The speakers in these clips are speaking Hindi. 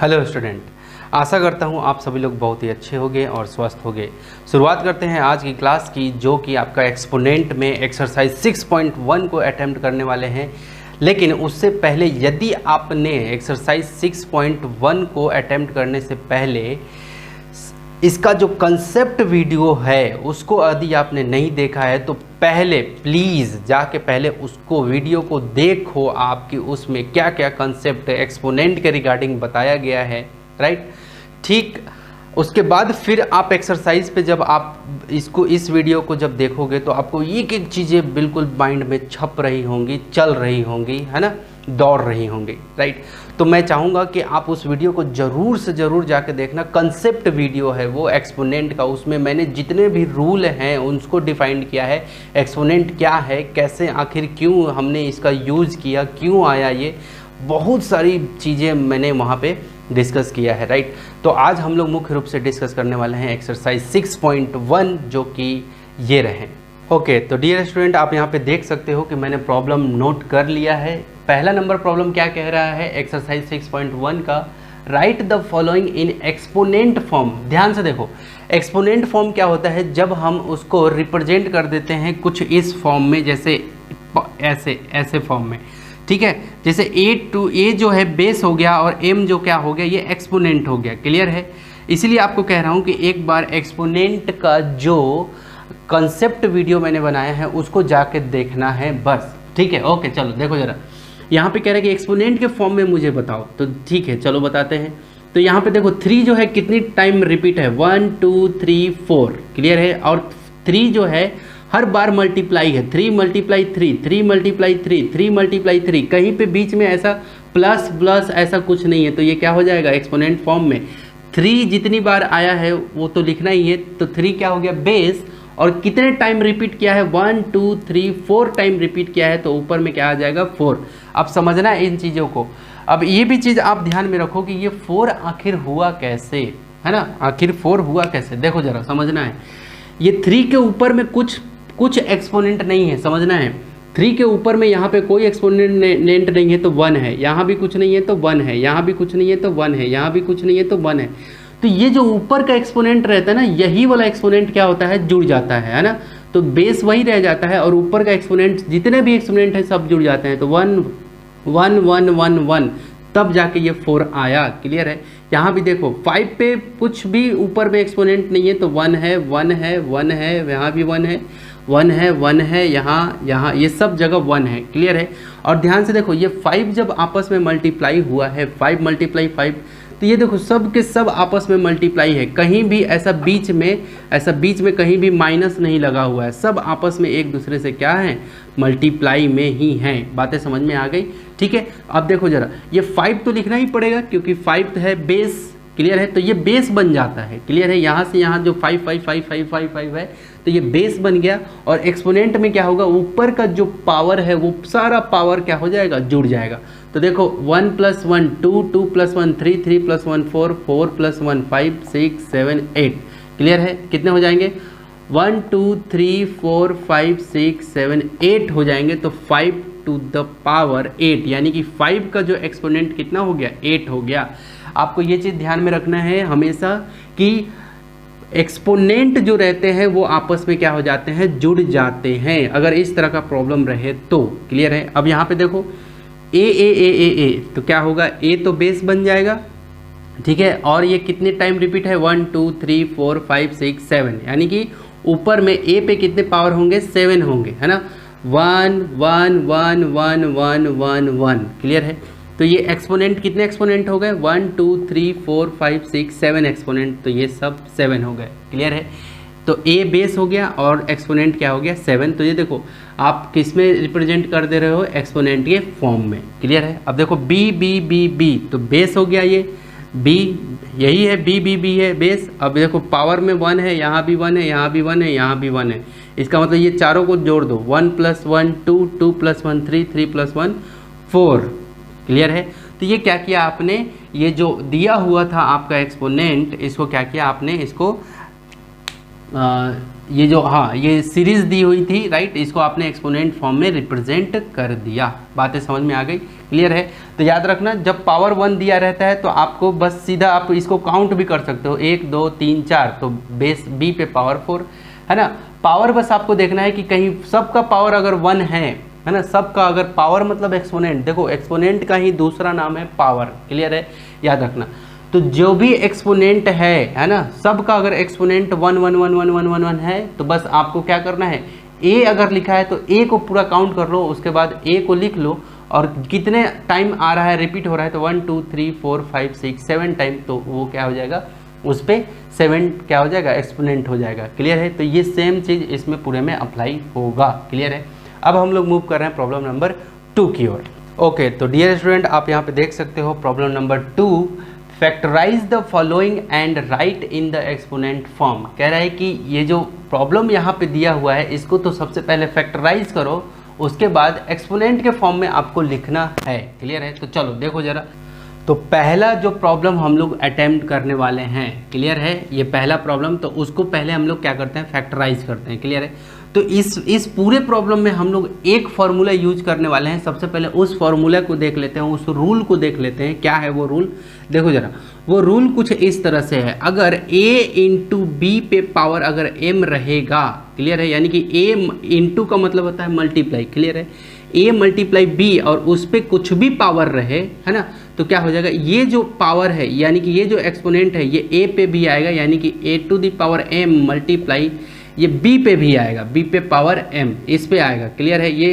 हेलो स्टूडेंट, आशा करता हूँ आप सभी लोग बहुत ही अच्छे होंगे और स्वस्थ होंगे। शुरुआत करते हैं आज की क्लास की, जो कि आपका एक्सपोनेंट में एक्सरसाइज 6.1 को अटेम्प्ट करने वाले हैं। लेकिन उससे पहले यदि आपने एक्सरसाइज 6.1 को अटेम्प्ट करने से पहले इसका जो कंसेप्ट वीडियो है उसको यदि आपने नहीं देखा है तो पहले प्लीज़ जाके पहले उसको वीडियो को देखो, आपकी उसमें क्या क्या कंसेप्ट एक्सपोनेंट के रिगार्डिंग बताया गया है, राइट। ठीक, उसके बाद फिर आप एक्सरसाइज पे जब आप इस वीडियो को जब देखोगे तो आपको एक एक चीज़ें बिल्कुल माइंड में छप रही होंगी, चल रही होंगी, है ना, दौड़ रही होंगी, राइट। तो मैं चाहूँगा कि आप उस वीडियो को ज़रूर से ज़रूर जाके देखना। कंसेप्ट वीडियो है वो एक्सपोनेंट का, उसमें मैंने जितने भी रूल हैं उनको डिफाइन किया है। एक्सपोनेंट क्या है, कैसे, आखिर क्यों हमने इसका यूज़ किया, क्यों आया, ये बहुत सारी चीज़ें मैंने वहाँ पे डिस्कस किया है, राइट। तो आज हम लोग मुख्य रूप से डिस्कस करने वाले हैं एक्सरसाइज 6.1, जो कि ये रहे। ओके, तो डियर स्टूडेंट, आप यहाँ पे देख सकते हो कि मैंने प्रॉब्लम नोट कर लिया है। पहला नंबर प्रॉब्लम क्या कह रहा है एक्सरसाइज 6.1 का, right the following in exponent form. ध्यान से देखो, एक्सपोनेंट फॉर्म क्या होता है, जब हम उसको रिप्रेजेंट कर देते हैं कुछ इस फॉर्म में, जैसे ऐसे फॉर्म में, ठीक है। जैसे a जो है बेस हो गया और m जो क्या हो गया, ये एक्सपोनेंट हो गया। क्लियर है? इसीलिए आपको कह रहा हूँ कि एक बार एक्सपोनेंट का जो कंसेप्ट वीडियो मैंने बनाया है उसको जाके देखना है बस, ठीक है। ओके, चलो देखो जरा, यहाँ पे कह रहा है कि एक्सपोनेंट के फॉर्म में मुझे बताओ, तो ठीक है चलो बताते हैं। तो यहाँ पे देखो 3 जो है कितनी टाइम रिपीट है, 1 2 3 4, क्लियर है। और 3 जो है हर बार मल्टीप्लाई है, 3 मल्टीप्लाई 3, 3 मल्टीप्लाई 3, 3 मल्टीप्लाई 3, कहीं पे बीच में ऐसा प्लस प्लस ऐसा कुछ नहीं है। तो ये क्या हो जाएगा एक्सपोनेंट फॉर्म में, 3 जितनी बार आया है वो तो लिखना ही है। तो 3 क्या हो गया बेस, और कितने टाइम रिपीट किया है, 1 2 3 4 टाइम रिपीट किया है, तो ऊपर में क्या आ जाएगा 4। अब समझना है इन चीज़ों को। अब ये भी चीज़ आप ध्यान में रखो कि ये 4 आखिर हुआ कैसे, है ना, आखिर 4 हुआ कैसे, देखो जरा समझना है। ये 3 के ऊपर में कुछ एक्सपोनेंट नहीं है, समझना है। 3 के ऊपर में यहाँ पे कोई एक्सपोनेंट नहीं है तो 1 है, यहाँ भी कुछ नहीं है तो 1 है, यहाँ भी कुछ नहीं है तो 1 है, यहाँ भी कुछ नहीं है तो 1 है। तो ये जो ऊपर का एक्सपोनेंट रहता है ना, यही वाला एक्सपोनेंट क्या होता है, जुड़ जाता है ना। तो बेस वही रह जाता है और ऊपर का एक्सपोनेंट, जितने भी एक्सपोनेंट है सब जुड़ जाते हैं। तो 1 1 1 1 1, तब जाके ये 4 आया। क्लियर है? यहाँ भी देखो 5 पे कुछ भी ऊपर में एक्सपोनेंट नहीं है तो 1 है 1 है 1 है, यहाँ भी 1 है 1 है 1 है, यहाँ ये सब जगह 1 है। क्लियर है? और ध्यान से देखो, ये 5 जब आपस में मल्टीप्लाई हुआ है, 5 मल्टीप्लाई 5, तो ये देखो सब के सब आपस में मल्टीप्लाई है, कहीं भी ऐसा बीच में कहीं भी माइनस नहीं लगा हुआ है, सब आपस में एक दूसरे से क्या है, मल्टीप्लाई में ही हैं। बातें समझ में आ गई? ठीक है। अब देखो जरा, ये 5 तो लिखना ही पड़ेगा क्योंकि 5 है बेस। क्लियर है? तो ये बेस बन जाता है। क्लियर है? यहाँ से यहाँ जो 5 5 5 5 5 5 है तो ये बेस बन गया। और एक्सपोनेंट में क्या होगा, ऊपर का जो पावर है वो सारा पावर क्या हो जाएगा, जुड़ जाएगा। तो देखो 1 + 1 2, 2 + 1 3, 3 + 1 4, 4 + 1 5 6 7 8। क्लियर है? कितने हो जाएंगे, 1 2 3 4 5 6 7 8 हो जाएंगे। तो 5 to the power 8, यानी कि 5 का जो एक्सपोनेंट कितना हो गया, 8 हो गया। आपको ये चीज़ ध्यान में रखना है हमेशा कि एक्सपोनेंट जो रहते हैं वो आपस में क्या हो जाते हैं, जुड़ जाते हैं, अगर इस तरह का प्रॉब्लम रहे तो। क्लियर है? अब यहाँ पे देखो ए तो क्या होगा, ए तो बेस बन जाएगा, ठीक है। और ये कितने टाइम रिपीट है, 1 2 3 4 5 6 7, यानी कि ऊपर में ए पे कितने पावर होंगे, 7 होंगे, है ना। 1 1 1 1 1 1 1। क्लियर है? तो ये एक्सपोनेंट कितने एक्सपोनेंट हो गए, 1 2 3 4 5 6 7 एक्सपोनेंट, तो ये सब 7 हो गए। क्लियर है? तो ए बेस हो गया और एक्सपोनेंट क्या हो गया, 7। तो ये देखो आप किस में रिप्रेजेंट कर दे रहे हो, एक्सपोनेंट के फॉर्म में। क्लियर है? अब देखो बी बी बी बी, तो बेस हो गया, ये बी यही है, बी बी बी है बेस। अब देखो पावर में 1 है, यहाँ भी 1 है, यहाँ भी 1 है, यहाँ भी 1 है। इसका मतलब ये चारों को जोड़ दो, 1 + 1 2, 2 + 1 3, 3 + 1 4। क्लियर है? तो ये क्या किया आपने, ये जो दिया हुआ था आपका एक्सपोनेंट, इसको क्या किया आपने, इसको ये जो ये सीरीज दी हुई थी राइट, इसको आपने एक्सपोनेंट फॉर्म में रिप्रेजेंट कर दिया। बातें समझ में आ गई, क्लियर है। तो याद रखना जब पावर 1 दिया रहता है तो आपको बस सीधा आप इसको काउंट भी कर सकते हो, 1 2 3 4, तो बेस बी पे पावर 4 है ना। पावर बस आपको देखना है कि कहीं सबका पावर अगर 1 है ना, सबका अगर पावर मतलब एक्सपोनेंट, देखो एक्सपोनेंट का ही दूसरा नाम है पावर, क्लियर है, याद रखना। तो जो भी एक्सपोनेंट है ना, सबका अगर एक्सपोनेंट 1 1 1 1 1 1 1 है तो बस आपको क्या करना है, ए अगर लिखा है तो ए को पूरा काउंट कर लो, उसके बाद ए को लिख लो और कितने टाइम आ रहा है, रिपीट हो रहा है तो 1 2 3 4 5 6 7 टाइम, तो वो क्या हो जाएगा, उस पर 7 क्या हो जाएगा, एक्सपोनेंट हो जाएगा, क्लियर है। तो ये सेम चीज़ इसमें पूरे में अप्लाई होगा, क्लियर है। अब हम लोग मूव कर रहे हैं प्रॉब्लम नंबर 2 की ओर। ओके, तो डियर स्टूडेंट आप यहाँ पे देख सकते हो problem number 2, factorise the following and write in the exponent form. कह रहा है कि ये जो प्रॉब्लम यहाँ पे दिया हुआ है इसको तो सबसे पहले फैक्टराइज करो, उसके बाद एक्सपोनेंट के फॉर्म में आपको लिखना है, क्लियर है। तो चलो देखो जरा, तो पहला जो प्रॉब्लम हम लोग अटेम्प्ट करने वाले हैं, क्लियर है, ये पहला प्रॉब्लम, तो उसको पहले हम लोग क्या करते हैं, फैक्टराइज करते हैं, क्लियर है। तो इस पूरे प्रॉब्लम में हम लोग एक फार्मूला यूज करने वाले हैं। सबसे पहले उस फार्मूला को देख लेते हैं, उस रूल को देख लेते हैं, क्या है वो रूल, देखो जरा। वो रूल कुछ इस तरह से है, अगर a इंटू बी पे पावर अगर m रहेगा, क्लियर है, यानी कि a इंटू का मतलब होता है मल्टीप्लाई, क्लियर है, a मल्टीप्लाई b और उस पर कुछ भी पावर रहे, है ना, तो क्या हो जाएगा, ये जो पावर है यानी कि ये जो एक्सपोनेंट है ये a पे भी आएगा, यानी कि a to the power m multiply ये b पे भी आएगा, b पे पावर m इस पे आएगा, क्लियर है। ये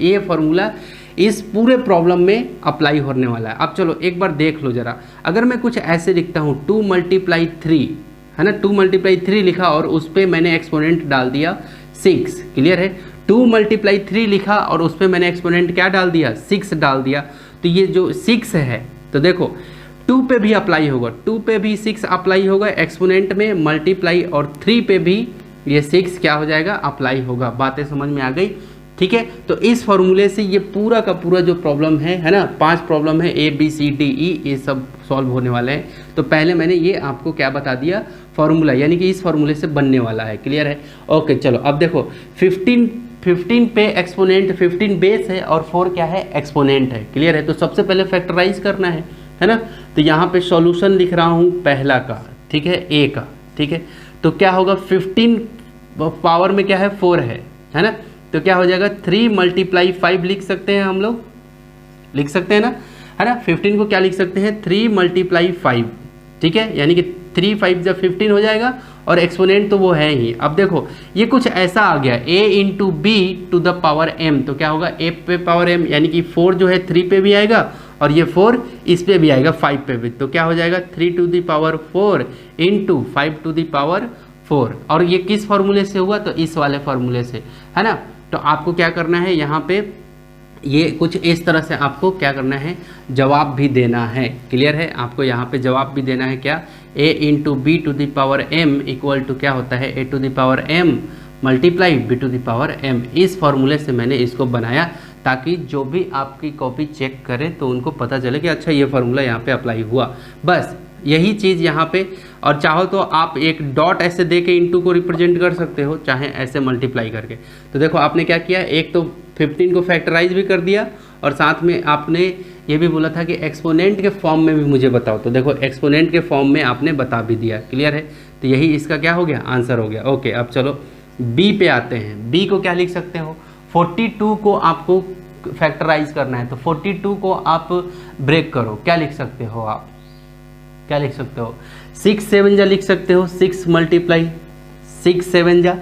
ये फार्मूला इस पूरे प्रॉब्लम में अप्लाई होने वाला है। अब चलो एक बार देख लो जरा, अगर मैं कुछ ऐसे लिखता हूँ 2 मल्टीप्लाई 3, है ना, 2 मल्टीप्लाई 3 लिखा और उस पर मैंने एक्सपोनेंट डाल दिया 6, क्लियर है। 2 मल्टीप्लाई 3 लिखा और उस पर मैंने एक्सपोनेंट क्या डाल दिया, 6 डाल दिया, तो ये जो 6 है तो देखो 2 पे भी अप्लाई होगा, 2 पे भी 6 अप्लाई होगा एक्सपोनेंट में, मल्टीप्लाई और 3 पे भी ये 6 क्या हो जाएगा, अप्लाई होगा। बातें समझ में आ गई, ठीक है। तो इस फॉर्मूले से ये पूरा का पूरा जो प्रॉब्लम है ना, 5 प्रॉब्लम है A B C D E, ये सब सॉल्व होने वाले हैं। तो पहले मैंने ये आपको क्या बता दिया, फार्मूला, यानी कि इस फार्मूले से बनने वाला है, क्लियर है। ओके चलो अब देखो 15 पे एक्सपोनेंट, 15 बेस है और 4 क्या है, एक्सपोनेंट है, क्लियर है। तो सबसे पहले फैक्टराइज करना है ना। तो यहाँ पे सॉल्यूशन लिख रहा हूँ पहला का, ठीक है, A का, ठीक है। तो क्या होगा, 15 पावर में क्या है, 4 है ना, तो क्या हो जाएगा 3 मल्टीप्लाई 5 लिख सकते हैं हम लोग, लिख सकते हैं ना, है ना। 15 को क्या लिख सकते हैं, 3 मल्टीप्लाई 5, ठीक है, यानी कि 3 5 जब 15 हो जाएगा और एक्सपोनेंट तो वो है ही। अब देखो ये कुछ ऐसा आ गया, a into B to the power m, तो क्या होगा a पे पावर m, यानी कि 4 जो है 3 पे भी आएगा और ये 4 इस पे भी आएगा 5 पे भी, तो क्या हो जाएगा 3 to the power 4 into 5 to the power 4। और ये किस फार्मूले से हुआ, तो इस वाले फार्मूले से, है ना। तो आपको क्या करना है, यहाँ पे ये कुछ इस तरह से आपको क्या करना है, जवाब भी देना है, क्लियर है। आपको यहाँ पे जवाब भी देना है, क्या, a into B to the power m equal to क्या होता है, a to the power m multiply b to the power m। इस फार्मूले से मैंने इसको बनाया ताकि जो भी आपकी कॉपी चेक करे तो उनको पता चले कि अच्छा ये फार्मूला यहाँ पे अप्लाई हुआ, बस यही चीज़ यहाँ पे। और चाहो तो आप एक डॉट ऐसे दे के इंटू को रिप्रेजेंट कर सकते हो, चाहे ऐसे मल्टीप्लाई करके। तो देखो आपने क्या किया, एक तो 15 को फैक्टराइज भी कर दिया और साथ में आपने ये भी बोला था कि एक्सपोनेंट के फॉर्म में भी मुझे बताओ, तो देखो एक्सपोनेंट के फॉर्म में आपने बता भी दिया, क्लियर है। तो यही इसका क्या हो गया, आंसर हो गया। ओके अब चलो बी पे आते हैं। बी को क्या लिख सकते हो, 42 को आपको फैक्टराइज करना है, तो 42 को आप ब्रेक करो, क्या लिख सकते हो आप, क्या लिख सकते हो, 6 7 जा लिख सकते हो, 6 मल्टीप्लाई 6 7 जा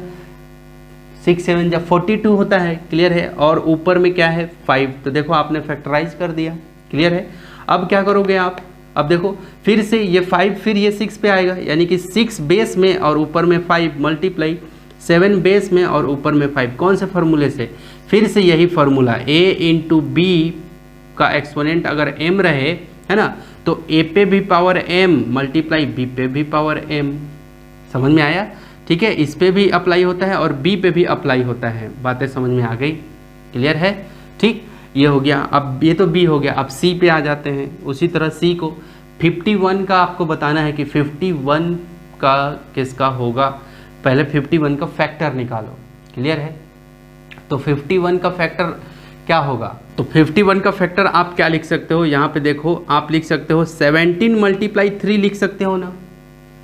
42 होता है, क्लियर है। और ऊपर में क्या है 5, तो देखो आपने फैक्टराइज कर दिया, क्लियर है। अब क्या करोगे आप, अब देखो फिर से ये 5 फिर ये 6 पे आएगा, यानी कि 6 बेस में और ऊपर में 5 मल्टीप्लाई 7 बेस में और ऊपर में 5, कौन से फार्मूले से, फिर से यही फार्मूला, a इंटू बी का एक्सपोनेंट अगर m रहे, है ना, तो a पे भी पावर m मल्टीप्लाई b पे भी पावर m, समझ में आया, ठीक है। इस पे भी अप्लाई होता है और b पे भी अप्लाई होता है, बातें समझ में आ गई, क्लियर है, ठीक। ये हो गया, अब ये तो b हो गया। अब c पे आ जाते हैं। उसी तरह c को 51 का आपको बताना है कि 51 का किसका होगा, पहले 51 का फैक्टर निकालो। क्लियर है? तो 51 का फैक्टर क्या होगा? तो 51 का फैक्टर आप क्या लिख सकते हो, यहाँ पे देखो आप लिख सकते हो 17 मल्टीप्लाई 3 लिख सकते हो ना,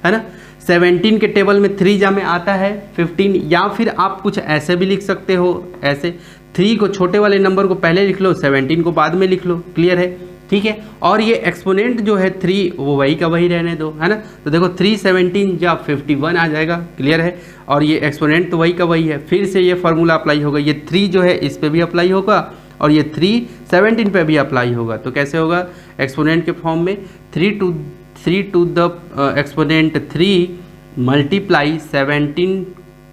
है ना। 17 के टेबल में 3 जा में आता है 15, या फिर आप कुछ ऐसे भी लिख सकते हो, ऐसे 3 को छोटे वाले नंबर को पहले लिख लो, 17 को बाद में लिख लो। क्लियर है? ठीक है। और ये एक्सपोनेंट जो है 3 वो वही का वही रहने दो, है ना। तो देखो 3 17 या 51 आ जाएगा। क्लियर है? और ये एक्सपोनेंट तो वही का वही है, फिर से ये फार्मूला अप्लाई होगा। ये 3 जो है इस पे भी अप्लाई होगा और ये 3 17 पे भी अप्लाई होगा। तो कैसे होगा? एक्सपोनेंट के फॉर्म में 3 टू द एक्सपोनेंट 3 मल्टीप्लाई 17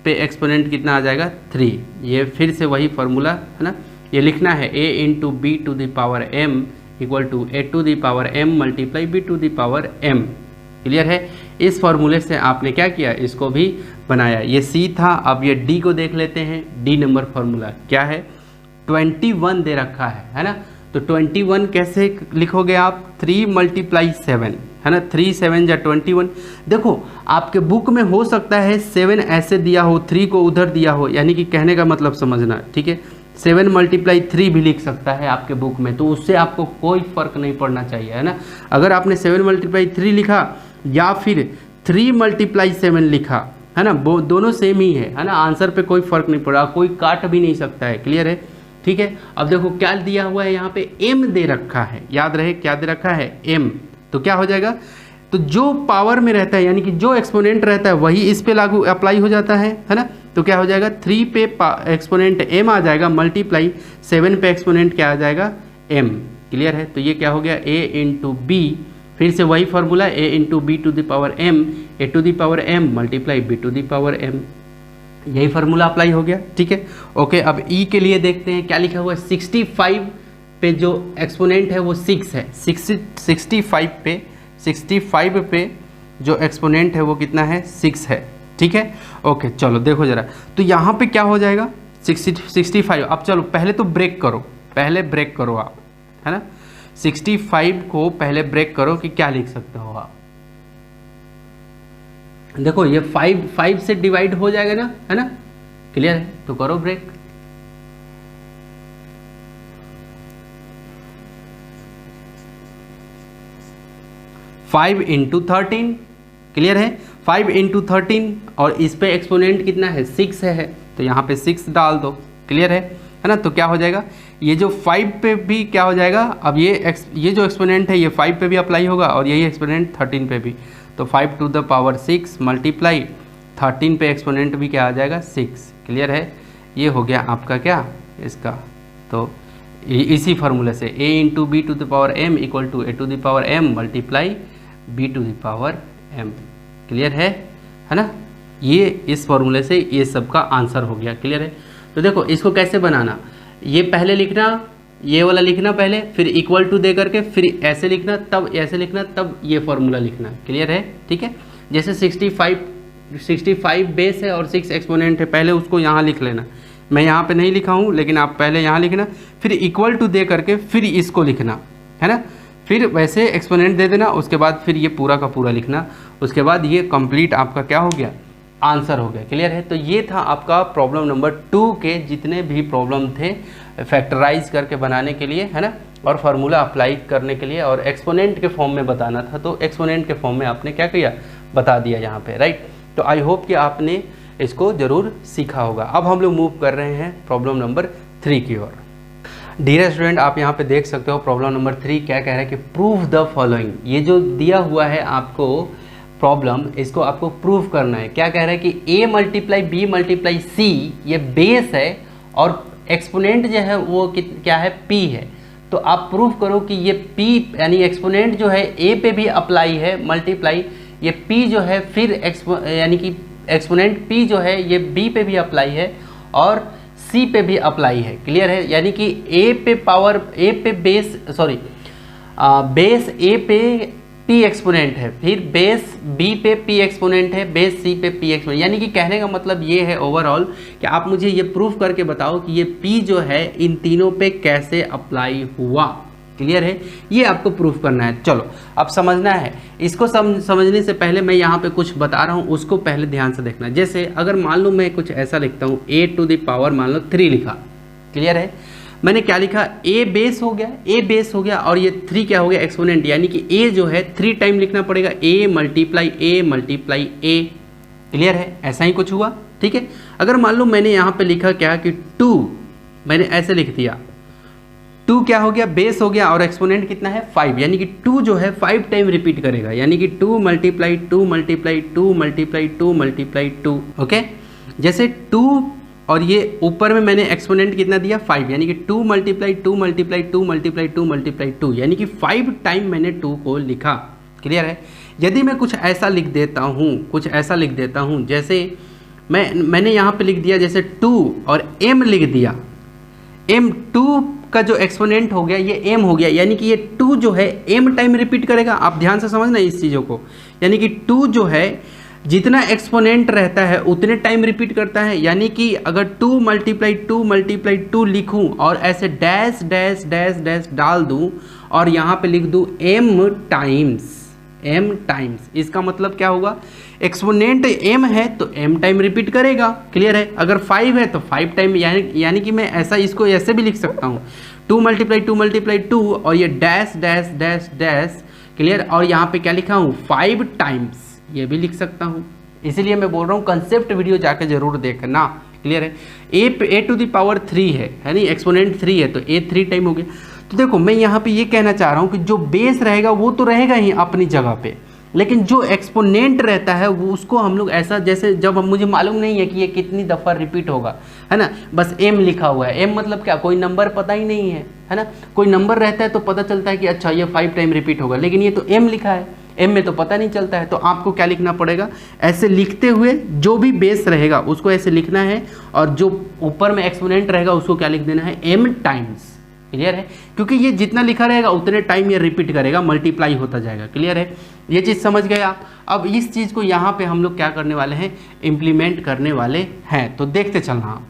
पे एक्सपोनेंट कितना आ जाएगा? 3। ये फिर से वही फार्मूला है ना, ये लिखना है a into B to the power m equal to a to the power m multiply b to the power m। Clear है? इस फॉर्मूले से आपने क्या किया, इसको भी बनाया। ये c था। अब ये d को देख लेते हैं। d नंबर फॉर्मूला क्या है? 21 दे रखा है ना। तो 21 कैसे लिखोगे आप? 3 मल्टीप्लाई 7, है ना। 3 7 या 21। देखो आपके बुक में हो सकता है 7 ऐसे दिया हो, 3 को उधर दिया हो, यानी कि कहने का मतलब समझना, ठीक है। 7 मल्टीप्लाई 3 भी लिख सकता है आपके बुक में, तो उससे आपको कोई फर्क नहीं पड़ना चाहिए, है ना। अगर आपने 7 मल्टीप्लाई 3 लिखा या फिर 3 मल्टीप्लाई 7 लिखा, है ना, वो दोनों सेम ही है ना। आंसर पे कोई फर्क नहीं पड़ा, कोई काट भी नहीं सकता है। क्लियर है? ठीक है। अब देखो क्या दिया हुआ है यहाँ पे, m दे रखा है। याद रहे क्या दे रखा है? m। तो क्या हो जाएगा? तो जो पावर में रहता है, यानी कि जो एक्सपोनेंट रहता है वही इस पे लागू अप्लाई हो जाता है ना। तो क्या हो जाएगा? 3 पे एक्सपोनेंट m आ जाएगा मल्टीप्लाई 7 पे एक्सपोनेंट क्या आ जाएगा? m। क्लियर है? तो ये क्या हो गया? a इंटू बी, फिर से वही formula a into B to the power m, a to the power m multiply b to the power m। यही फार्मूला अप्लाई हो गया। ठीक है, ओके। अब e के लिए देखते हैं क्या लिखा हुआ है। 65 पे जो एक्सपोनेंट है वो 6 है। 65 पे जो एक्सपोनेंट है वो कितना है? 6 है। ठीक है, ओके। चलो देखो जरा, तो यहाँ पे क्या हो जाएगा? 65। अब चलो पहले तो ब्रेक करो, पहले ब्रेक करो आप, है ना। 65 को पहले ब्रेक करो कि क्या लिख सकते हो आप। देखो ये 5 से डिवाइड हो जाएगा ना, है ना। क्लियर है? तो करो ब्रेक। Five into 13। क्लियर है? 5 इंटू 13 और इस पे एक्सपोनेंट कितना है? 6 है, तो यहाँ पे 6 डाल दो। क्लियर है ना। तो क्या हो जाएगा? ये जो 5 पे भी क्या हो जाएगा? अब ये जो एक्सपोनेंट है ये 5 पे भी अप्लाई होगा और यही एक्सपोनेंट 13 पे भी। तो 5 टू द पावर 6 मल्टीप्लाई 13 पे एक्सपोनेंट भी क्या आ जाएगा? 6। क्लियर है? ये हो गया आपका क्या इसका। तो इसी फार्मूले से a into B to the power m equal to a to the power m multiply b to the power m। Clear है ना। ये इस फार्मूले से ये सब का आंसर हो गया। क्लियर है? तो देखो इसको कैसे बनाना, ये पहले लिखना, ये वाला लिखना पहले, फिर इक्वल टू दे करके फिर ऐसे लिखना, तब ऐसे लिखना, तब ये फार्मूला लिखना। क्लियर है? ठीक है। जैसे 65 बेस है और 6 एक्सपोनेंट है, पहले उसको यहाँ लिख लेना। मैं यहाँ पे नहीं लिखा हूँ, लेकिन आप पहले यहाँ लिखना, फिर इक्वल टू दे करके फिर इसको लिखना, है ना। फिर वैसे एक्सपोनेंट दे देना, उसके बाद फिर ये पूरा का पूरा लिखना, उसके बाद ये कंप्लीट आपका क्या हो गया? आंसर हो गया। क्लियर है? तो ये था आपका प्रॉब्लम नंबर 2 के जितने भी प्रॉब्लम थे फैक्टराइज करके बनाने के लिए, है ना, और फार्मूला अप्लाई करने के लिए, और एक्सपोनेंट के फॉर्म में बताना था, तो एक्सपोनेंट के फॉर्म में आपने क्या किया? बता दिया यहाँ पे, राइट। तो आई होप कि आपने इसको ज़रूर सीखा होगा। अब हम लोग मूव कर रहे हैं प्रॉब्लम नंबर 3 की ओर। डियर स्टूडेंट, आप यहाँ पे देख सकते हो प्रॉब्लम नंबर 3 क्या कह रहा है कि प्रूव द फॉलोइंग। ये जो दिया हुआ है आपको प्रॉब्लम, इसको आपको प्रूव करना है। क्या कह रहा है कि a multiply B multiply C ये बेस है और एक्सपोनेंट जो है वो क्या है? p है। तो आप प्रूव करो कि ये p यानी एक्सपोनेंट जो है a पे भी अप्लाई है मल्टीप्लाई, ये p जो है फिर यानी कि एक्सपोनेंट p जो है ये b पे भी अप्लाई है और c पे भी अप्लाई है। क्लियर है? यानी कि a पे पावर a पे बेस बेस a पे p एक्सपोनेंट है, फिर बेस b पे p एक्सपोनेंट है, बेस c पे p एक्सपोनेंट। यानी कि कहने का मतलब ये है ओवरऑल कि आप मुझे ये प्रूफ करके बताओ कि ये p जो है इन तीनों पे कैसे अप्लाई हुआ। क्लियर है, ये आपको प्रूफ करना है। चलो अब समझना है, इसको समझने से पहले मैं यहाँ पे कुछ बता रहा हूँ, उसको पहले ध्यान से देखना। जैसे अगर मान लो मैं कुछ ऐसा लिखता हूँ a टू द पावर मान लो 3 लिखा, क्लियर है, मैंने क्या लिखा, a बेस हो गया, a बेस हो गया और ये 3 क्या हो गया, एक्सपोनेंट, यानी कि a जो है 3 टाइम लिखना पड़ेगा, a मल्टीप्लाई a, क्लियर है, ऐसा ही कुछ हुआ। ठीक है, अगर मान लो मैंने यहाँ पे लिखा क्या कि 2, मैंने ऐसे लिख दिया, 2 क्या हो गया, बेस हो गया और एक्सपोनेंट कितना है 5, यानी कि 2 जो है 5 टाइम रिपीट करेगा, यानी कि 2 multiply 2 multiply 2 multiply 2 multiply 2। Okay, जैसे 2 और ये ऊपर में मैंने एक्सपोनेंट कितना दिया 5, यानी कि 2 मल्टीप्लाई 2 मल्टीप्लाई 2 मल्टीप्लाई 2 मल्टीप्लाई 2, यानी कि 5 टाइम मैंने 2 को लिखा। क्लियर है, यदि मैं कुछ ऐसा लिख देता हूँ, जैसे मैंने यहाँ पे लिख दिया जैसे 2 और m लिख दिया, m2 का जो एक्सपोनेंट हो गया ये m हो गया, यानी कि ये 2 जो है m टाइम रिपीट करेगा। आप ध्यान से समझना इस चीज़ों को, यानी कि 2 जो है जितना एक्सपोनेंट रहता है उतने टाइम रिपीट करता है, यानी कि अगर 2 मल्टीप्लाई 2 मल्टीप्लाई 2 लिखूं और ऐसे डैश डैश डैश डैश डाल दूं और यहाँ पे लिख दूं m टाइम्स, इसका मतलब क्या होगा, एक्सपोनेंट m है तो m टाइम रिपीट करेगा। क्लियर है, अगर 5 है तो 5 टाइम, यानी कि मैं ऐसा इसको ऐसे भी लिख सकता हूँ, 2 मल्टीप्लाई 2 और ये dash dash dash dash, clear, और यहाँ पे क्या लिखा हूँ 5 टाइम्स, ये भी लिख सकता हूँ। इसीलिए मैं बोल रहा हूँ कंसेप्ट वीडियो जाके जरूर देखना। क्लियर है, a टू द पावर 3 है नहीं, एक्सपोनेंट 3 है तो a 3 टाइम हो गया। तो देखो मैं यहाँ पे ये कहना चाह रहा हूँ कि जो बेस रहेगा वो तो रहेगा ही अपनी जगह पे, लेकिन जो एक्सपोनेंट रहता है वो उसको हम लोग ऐसा, जैसे जब हम मुझे मालूम नहीं है कि ये कितनी दफ़ा रिपीट होगा, है ना, बस m लिखा हुआ है, m मतलब क्या, कोई नंबर पता ही नहीं है ना, कोई नंबर रहता है तो पता चलता है कि अच्छा ये 5 टाइम रिपीट होगा, लेकिन ये तो m लिखा है, m में तो पता नहीं चलता है। तो आपको क्या लिखना पड़ेगा, ऐसे लिखते हुए जो भी बेस रहेगा उसको ऐसे लिखना है और जो ऊपर में एक्सपोनेंट रहेगा उसको क्या लिख देना है, m टाइम्स। क्लियर है, क्योंकि ये जितना लिखा रहेगा उतने टाइम ये रिपीट करेगा, मल्टीप्लाई होता जाएगा। क्लियर है, ये चीज़ समझ गए आप। अब इस चीज़ को यहाँ पे हम लोग क्या करने वाले हैं, इम्प्लीमेंट करने वाले हैं, तो देखते चलना आप।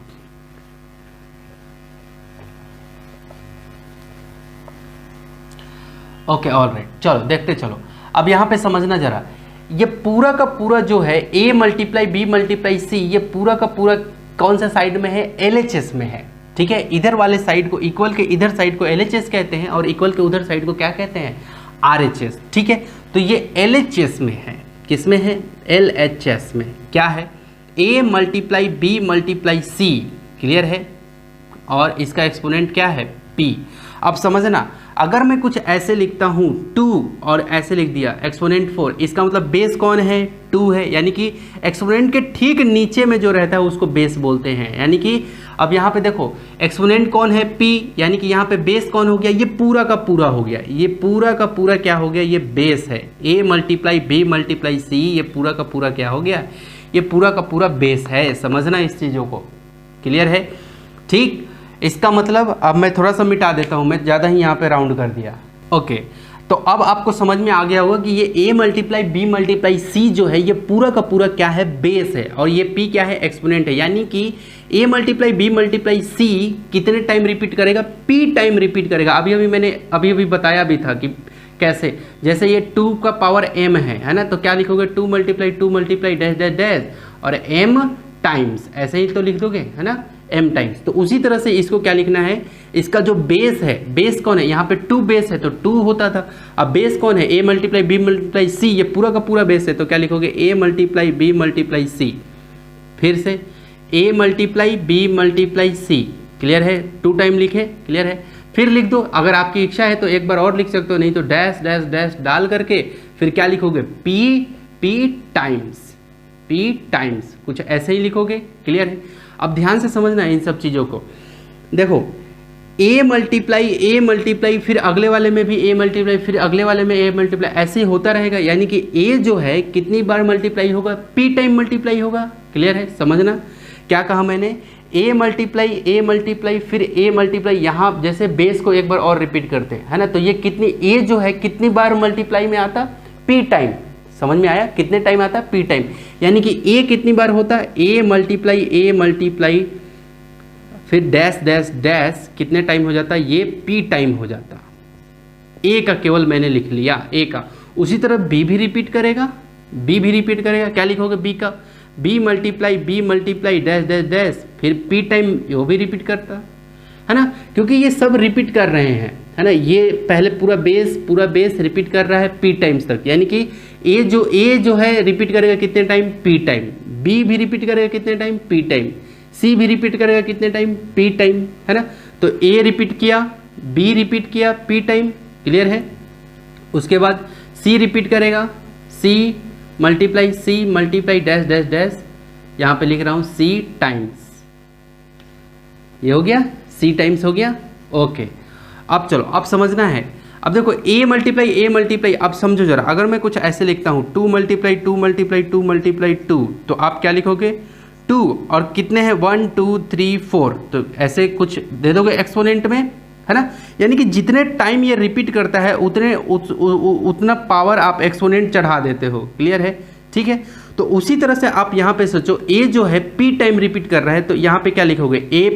ओके, ऑलराइट, चलो देखते चलो। अब यहाँ पे समझना जरा, ये पूरा का पूरा जो है a multiply b multiply c, ये पूरा का पूरा कौन सा साइड में है, LHS में है। ठीक है, इधर वाले साइड को, इक्वल के इधर साइड को LHS कहते हैं और इक्वल के उधर साइड को क्या कहते हैं, RHS। ठीक है, तो ये LHS में है, किस में है, LHS में। क्या है, a multiply b multiply c, clear है, और इसका एक्सपोनेंट क्या है, p। अब समझना, अगर मैं कुछ ऐसे लिखता हूँ 2 और ऐसे लिख दिया एक्सपोनेंट 4, इसका मतलब बेस कौन है, 2 है, यानी कि एक्सपोनेंट के ठीक नीचे में जो रहता है उसको बेस बोलते हैं। यानी कि अब यहाँ पे देखो एक्सपोनेंट कौन है, p, यानी कि यहाँ पे बेस कौन हो गया, ये पूरा का पूरा हो गया, ये पूरा का पूरा क्या हो गया, ये बेस है। a multiply b multiply c, ये पूरा का पूरा क्या हो गया, ये पूरा का पूरा बेस है। समझना इस चीज़ों को, क्लियर है। ठीक, इसका मतलब अब मैं थोड़ा सा मिटा देता हूँ, मैं ज़्यादा ही यहाँ पे राउंड कर दिया। ओके, तो अब आपको समझ में आ गया होगा कि ये a multiply b multiply c जो है ये पूरा का पूरा क्या है, बेस है, और ये p क्या है, एक्सपोनेंट है। यानी कि a multiply b multiply c कितने टाइम रिपीट करेगा, p टाइम रिपीट करेगा। मैंने अभी बताया भी था कि कैसे, जैसे ये 2 का पावर m है ना, तो क्या लिखोगे, 2 मल्टीप्लाई डैश डैश डैश और m टाइम्स, ऐसे ही तो लिख दोगे, है ना, m टाइम्स। तो उसी तरह से इसको क्या लिखना है, इसका जो बेस है, बेस कौन है, यहाँ पे 2 बेस है तो 2 होता था, अब बेस कौन है, a multiply b multiply c, ये पूरा का पूरा बेस है, तो क्या लिखोगे, a multiply b multiply c, फिर से a multiply b multiply c। Clear है, 2 टाइम लिखे, क्लियर है, फिर लिख दो, अगर आपकी इच्छा है तो एक बार और लिख सकते हो, नहीं तो डैश डैश डैश डाल करके फिर क्या लिखोगे, p टाइम्स, कुछ ऐसे ही लिखोगे। क्लियर है, अब ध्यान से समझना है इन सब चीज़ों को। देखो a मल्टीप्लाई फिर अगले वाले में भी a मल्टीप्लाई, फिर अगले वाले में a मल्टीप्लाई, ऐसे ही होता रहेगा। यानी कि a जो है कितनी बार मल्टीप्लाई होगा, p टाइम मल्टीप्लाई होगा। क्लियर है, समझना क्या कहा मैंने, a मल्टीप्लाई फिर a मल्टीप्लाई, यहाँ जैसे बेस को एक बार और रिपीट करते हैं, है ना, तो ये कितनी a जो है कितनी बार मल्टीप्लाई में आता, p टाइम। समझ में आया, कितने टाइम आता है, p टाइम। यानी कि a कितनी बार होता है, a मल्टीप्लाई फिर डैश डैश डैश, कितने टाइम हो जाता है, ये p टाइम हो जाता। ए का केवल मैंने लिख लिया, ए का। उसी तरह बी भी रिपीट करेगा, बी भी रिपीट करेगा। क्या लिखोगे बी का? B multiply dash dash dash, फिर पी टाइम वो भी रिपीट करता है ना, क्योंकि ये सब रिपीट कर रहे हैं, है ना। ये पहले पूरा बेस रिपीट कर रहा है पी टाइम्स तक, यानी कि ए जो है रिपीट करेगा कितने टाइम? P time. बी भी रिपीट करेगा कितने टाइम? P time. सी भी रिपीट करेगा कितने टाइम? पी टाइम, है ना। तो ए रिपीट किया, बी रिपीट किया, पी टाइम, क्लियर है। उसके बाद सी रिपीट करेगा, C multiply dash dash dash, यहाँ पे लिख रहा हूँ सी टाइम्स, ये हो गया, सी टाइम्स हो गया। ओके, अब चलो, अब समझना है। अब देखो ए मल्टीप्लाई, अब समझो जरा, अगर मैं कुछ ऐसे लिखता हूँ 2 मल्टीप्लाई 2, तो आप क्या लिखोगे? 2 और कितने हैं? 1 2 3 4, तो ऐसे कुछ दे दोगे एक्सपोनेंट में, है ना। यानी कि जितने टाइम ये रिपीट करता है उतना पावर आप एक्सपोनेंट चढ़ा देते हो, क्लियर है, ठीक है। तो उसी तरह से आप यहाँ पे सोचो, ए जो है पी टाइम रिपीट कर रहा है, तो यहाँ पे क्या लिखोगे? ए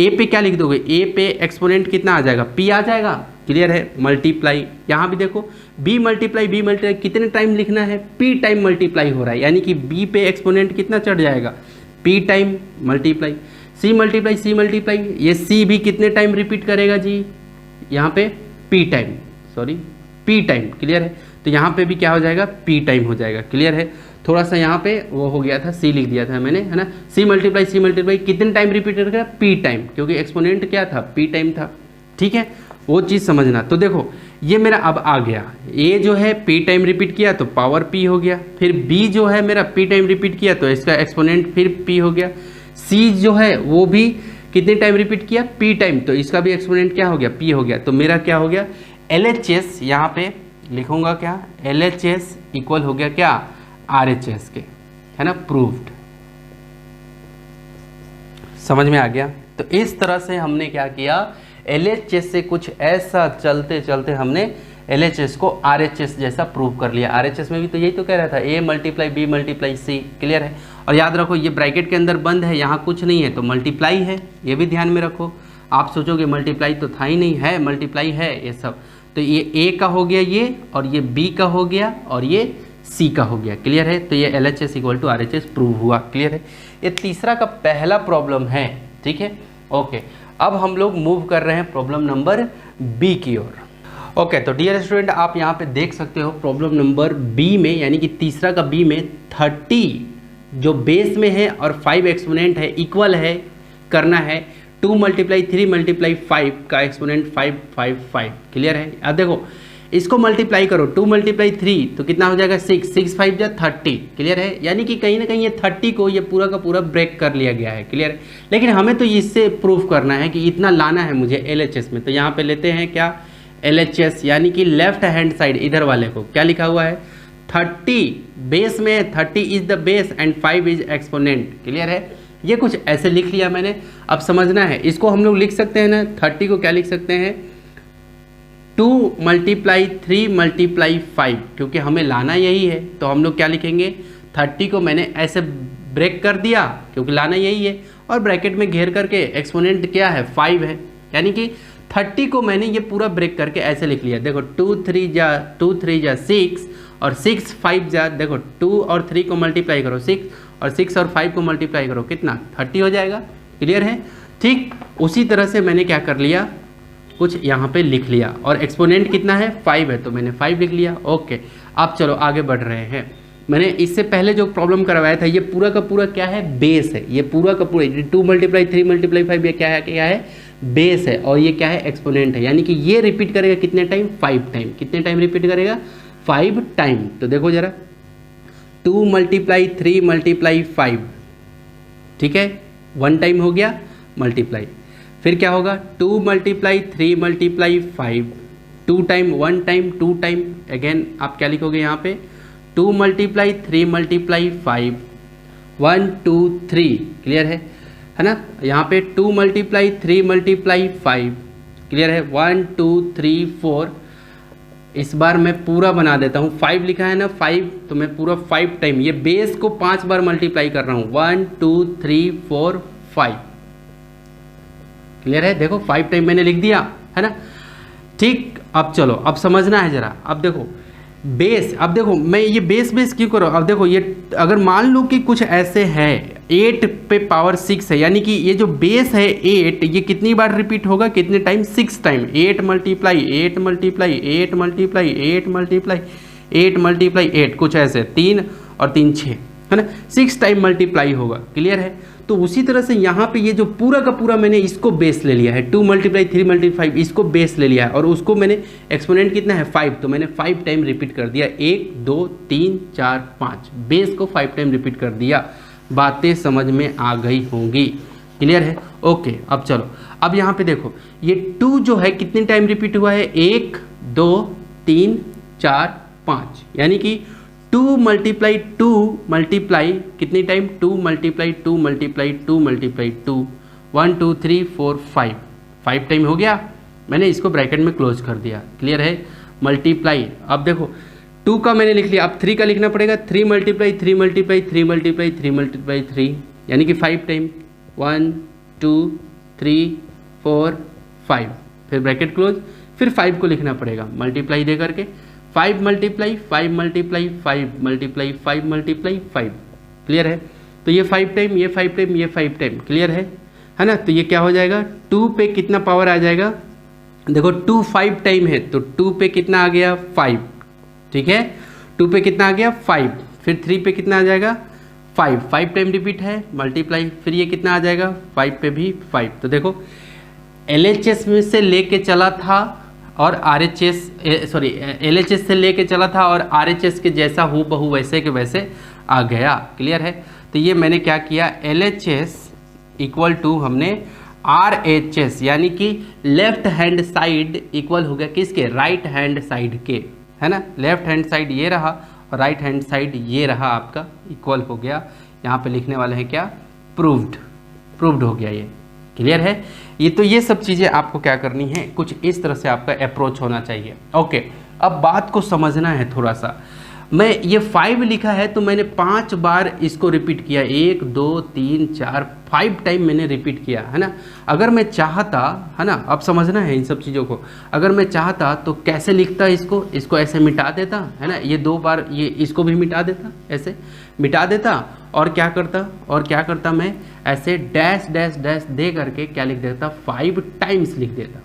पे क्या लिख दोगे? ए पे एक्सपोनेंट कितना आ जाएगा? पी आ जाएगा, क्लियर है। मल्टीप्लाई, यहाँ भी देखो बी मल्टीप्लाई कितने टाइम लिखना है? पी टाइम मल्टीप्लाई हो रहा है, यानी कि बी पे एक्सपोनेंट कितना चढ़ जाएगा? P time multiply. C multiply, ये सी भी कितने टाइम रिपीट करेगा जी? यहाँ पे पी टाइम, क्लियर है। तो यहाँ पे भी क्या हो जाएगा? पी टाइम हो जाएगा, क्लियर है। थोड़ा सा यहाँ पे वो हो गया था, सी लिख दिया था मैंने, है ना। सी मल्टीप्लाई कितने टाइम रिपीट करेगा? पी टाइम, क्योंकि एक्सपोनेंट क्या था? पी टाइम था, ठीक है, वो चीज़ समझना। तो देखो ये मेरा अब आ गया, ए जो है पी टाइम रिपीट किया तो पावर पी हो गया, फिर बी जो है मेरा पी टाइम रिपीट किया तो इसका एक्सपोनेंट फिर पी हो गया, सी जो है वो भी कितने टाइम रिपीट किया? पी टाइम, तो इसका भी एक्सपोनेंट क्या हो गया? पी हो गया। तो मेरा क्या हो गया? LHS, यहाँ पे लिखूंगा क्या? LHS इक्वल हो गया क्या? RHS के, है ना, प्रूव्ड। समझ में आ गया? तो इस तरह से हमने क्या किया? LHS से कुछ ऐसा चलते चलते हमने LHS को RHS जैसा प्रूव कर लिया। RHS में भी तो यही तो कह रहा था, A multiply B multiply C, clear है। और याद रखो ये ब्रैकेट के अंदर बंद है, यहाँ कुछ नहीं है तो मल्टीप्लाई है, ये भी ध्यान में रखो। आप सोचोगे मल्टीप्लाई तो था ही नहीं, है मल्टीप्लाई है ये सब। तो ये A का हो गया ये, और ये B का हो गया, और ये C का हो गया, क्लियर है। तो ये LHS equal to RHS prove हुआ, क्लियर है। ये तीसरा का पहला प्रॉब्लम है, ठीक है। ओके, अब हम लोग मूव कर रहे हैं प्रॉब्लम नंबर B की ओर। ओके, तो डियर स्टूडेंट आप यहाँ पे देख सकते हो प्रॉब्लम नंबर B में, यानी कि तीसरा का B में 30 जो बेस में है और 5 एक्सपोनेंट है, इक्वल है, करना है 2 मल्टीप्लाई 3 मल्टीप्लाई 5 का एक्सपोनेंट 5 5 5, क्लियर है। अब देखो इसको मल्टीप्लाई करो, 2 मल्टीप्लाई 3 तो कितना हो जाएगा? 6, 6 5 जा 30, क्लियर है। यानी कि कहीं ना कहीं ये 30 को ये पूरा का पूरा ब्रेक कर लिया गया है, क्लियर है। लेकिन हमें तो इससे प्रूफ करना है कि इतना लाना है मुझे LHS में। तो यहाँ पे लेते हैं क्या? LHS, यानी कि लेफ्ट हैंड साइड इधर वाले को क्या लिखा हुआ है? 30 बेस में, 30 is the base and 5 is exponent, clear है। ये कुछ ऐसे लिख लिया मैंने। अब समझना है, इसको हम लोग लिख सकते हैं ना, 30 को क्या लिख सकते हैं? 2 मल्टीप्लाई 3 मल्टीप्लाई 5, क्योंकि हमें लाना यही है। तो हम लोग क्या लिखेंगे? 30 को मैंने ऐसे ब्रेक कर दिया क्योंकि लाना यही है, और ब्रैकेट में घेर करके एक्सपोनेंट क्या है? 5 है, यानी कि 30 को मैंने ये पूरा ब्रेक करके ऐसे लिख लिया। देखो 2 3 जा 6, और 6 5 जा, देखो 2 और 3 को मल्टीप्लाई करो 6, और 6 और 5 को मल्टीप्लाई करो कितना? 30 हो जाएगा, क्लियर है। ठीक उसी तरह से मैंने क्या कर लिया? कुछ यहाँ पे लिख लिया, और एक्सपोनेंट कितना है? 5 है, तो मैंने 5 लिख लिया। ओके, अब चलो आगे बढ़ रहे हैं। मैंने इससे पहले जो प्रॉब्लम करवाया था, ये पूरा का पूरा क्या है? बेस है। ये पूरा का पूरा 2 मल्टीप्लाई 3 मल्टीप्लाई 5 ये क्या है? बेस है, और ये क्या है? एक्सपोनेंट है। यानी कि ये रिपीट करेगा कितने टाइम? 5 टाइम। कितने टाइम रिपीट करेगा? 5 टाइम। तो देखो जरा, 2 मल्टीप्लाई 3 मल्टीप्लाई 5, ठीक है, 1 टाइम हो गया मल्टीप्लाई। फिर क्या होगा? 2 multiply 3 multiply 5, 2 time, 1 time, 2 time. Again आप क्या लिखोगे यहाँ पे? 2 मल्टीप्लाई 3 मल्टीप्लाई 5, 1 2 3, क्लियर है ना। यहाँ पे 2 मल्टीप्लाई 3 मल्टीप्लाई 5, क्लियर है, 1 2 3 4। इस बार मैं पूरा बना देता हूँ, 5 लिखा है ना 5, तो मैं पूरा 5 टाइम ये बेस को 5 बार मल्टीप्लाई कर रहा हूँ। 1 2 3 4 5, क्लियर है। देखो 5 टाइम मैंने लिख दिया, है ना। ठीक अब चलो, अब समझना है ज़रा। अब देखो बेस, अब देखो मैं ये बेस क्यों कर रहा हूँ। अब देखो ये अगर मान लो कि कुछ ऐसे है 8 पे पावर 6 है, यानी कि ये जो बेस है 8, ये कितनी बार रिपीट होगा, कितने time, 6 time. 8 multiply 8 multiply 8 multiply 8 multiply 8 multiply 8, कुछ ऐसे 3 और 3 6, है ना, 6 टाइम मल्टीप्लाई होगा। क्लियर है। तो उसी तरह से यहाँ पे ये जो पूरा का पूरा मैंने इसको बेस ले लिया है, 2 मल्टीप्लाई 3 मल्टीप्लाई 5, इसको बेस ले लिया है, और उसको मैंने एक्सपोनेंट कितना है 5, तो मैंने 5 टाइम रिपीट कर दिया। 1 2 3 4 5, बेस को 5 टाइम रिपीट कर दिया। बातें समझ में आ गई होंगी। क्लियर है। ओके, अब चलो, अब यहाँ पे देखो ये 2 जो है कितने टाइम रिपीट हुआ है, 1 2 3 4 5, यानी कि 2 मल्टीप्लाई 2 मल्टीप्लाई कितनी time, 2 multiply 2 multiply 2 multiply 2, 1 2 3 4 5 time हो गया। मैंने इसको ब्रैकेट में क्लोज कर दिया। क्लियर है। मल्टीप्लाई, अब देखो 2 का मैंने लिख लिया, अब 3 का लिखना पड़ेगा। 3 मल्टीप्लाई 3 मल्टीप्लाई 3 मल्टीप्लाई 3 मल्टीप्लाई 3, यानी कि 5 टाइम, 1 2 3 4 5, फिर ब्रैकेट क्लोज, फिर 5 को लिखना पड़ेगा मल्टीप्लाई दे करके। 5 multiply 5 multiply 5 multiply 5 multiply 5। Clear है। तो ये 5 टाइम, ये 5 टाइम, ये 5 टाइम। क्लियर है ना। तो ये क्या हो जाएगा, 2 पे कितना पावर आ जाएगा, देखो 2 5 टाइम है, तो 2 पे कितना आ गया 5, ठीक है। 2 पे कितना आ गया 5, फिर 3 पे कितना आ जाएगा 5 टाइम रिपीट है मल्टीप्लाई, फिर ये कितना आ जाएगा 5 पे भी 5। तो देखो LHS में से लेके चला था और RHS सॉरी LHS से लेके चला था और RHS के जैसा हूबहू वैसे के वैसे आ गया। क्लियर है। तो ये मैंने क्या किया, LHS इक्वल टू हमने RHS, यानी कि लेफ्ट हैंड साइड इक्वल हो गया किसके, राइट हैंड साइड के, है ना। लेफ्ट हैंड साइड ये रहा और राइट हैंड साइड ये रहा, आपका इक्वल हो गया। यहाँ पे लिखने वाले हैं क्या, प्रूव्ड हो गया ये। क्लियर है। ये तो ये सब चीज़ें आपको क्या करनी है, कुछ इस तरह से आपका अप्रोच होना चाहिए। ओके, अब बात को समझना है थोड़ा सा। मैं ये 5 लिखा है तो मैंने 5 बार इसको रिपीट किया, 1 2 3 4 5 टाइम मैंने रिपीट किया, है ना। अगर मैं चाहता, है ना, अब समझना है इन सब चीज़ों को, अगर मैं चाहता तो कैसे लिखता इसको ऐसे मिटा देता, है ना, ये 2 बार ये इसको भी मिटा देता, ऐसे मिटा देता, और क्या करता मैं ऐसे डैश डैश डैश दे करके क्या लिख देता, 5 टाइम्स लिख देता,